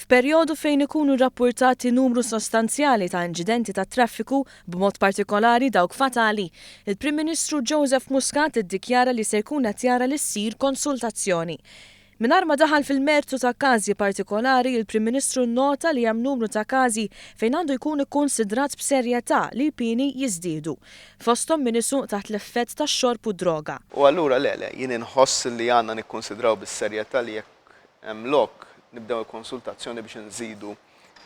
F'perjodu fejn ikunu rrappurtati numru sostanzjali ta' inċidenti ta' traffiku b'mod partikolari dawk fatali, il-Prim Ministru Joseph Muscat iddikjara li se jkun qed jara li ssir konsultazzjoni. Mingħajr ma daħal fil-mertu ta' każi partikolari, il-Prim Ministru nnota li hemm numru ta' każi fejn għandu jkun ikkunsidrat b'serjetà li l-pieni jiżdiedu. Fosthom min isuq taħt l-effett tax-xorb u droga. U allura jien inħoss li għandna nikkonsidraw bis-serjetà li jekk hemm lok nibdew il-konsultazzjoni biex nżidu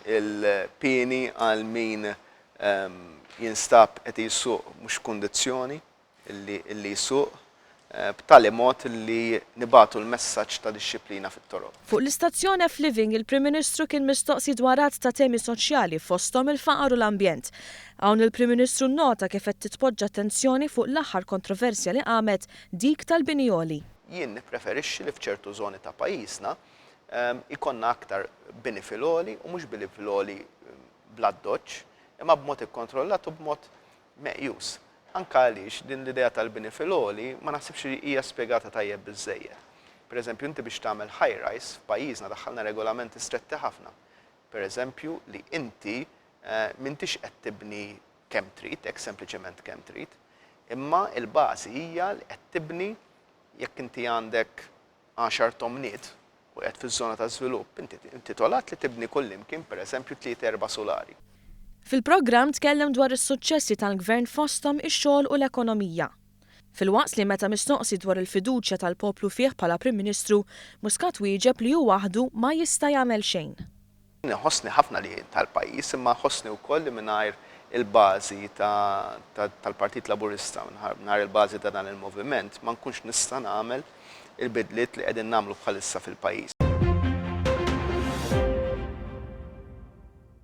il-pieni għal min jinstab qed jisuq mhux kundizzjoni illi jisuq b'tali mod li nibagħtu l-messaġġ ta' dixxilpina fit-toroq. Fuq l-istazzjon F-Living il-Prim Ministru kien mistoqsi dwar ta' temi soċjali fosthom il-faqar u l-ambjent. Hawn il-Prim Ministru nnota kif qed titpoġġa attenzjoni fuq l-aħħar kontroversja li qamet dik tal-binjoli. Jien nippreferixxi li f'ċertu żoni ta' pajjiżna ikonna aktar bini filgħoli u mhux bini filgħoli bla doċċ, imma b'mod ikkontrollat u b'mod meqjus. Anke għaliex din l-idea tal-bini filgħoli ma naħsibx li hija spjegata tajjeb biżżejjed. Pereżempju inti biex tagħmel high rise f'pajjiżna daħħalna regolamenti stretti ħafna. Pereżempju li inti m'intix qed tibni kemm trid, hekk sempliċement kemm trid, imma l-bażi hija li qed tibni jekk inti għandek 10 tomniet u qed fiż-żona ta' żvilupp, inti tolat li tibni kullimkien pereżempju 3-4 solari. Fil-programm tkellem dwar is-suċċessi tal-Gvern fosthom ix-xogħol u l-ekonomija. Fil-waqt li meta mistoqsi dwar il-fiduċja tal-poplu fih bħala Prim Ministru, Muscat wieġeb li hu waħdu ma jista' jagħmel xejn. Ħossni ħafna li tal-pajjiż imma ħossni wkoll li mingħajr il-bażi tal-Partit Laburista, mingħajr il-bażi ta' dan il-moviment ma nkunx nista' nagħmel il-bidliet li qegħdin nagħmlu bħalissa fil-pajjiż.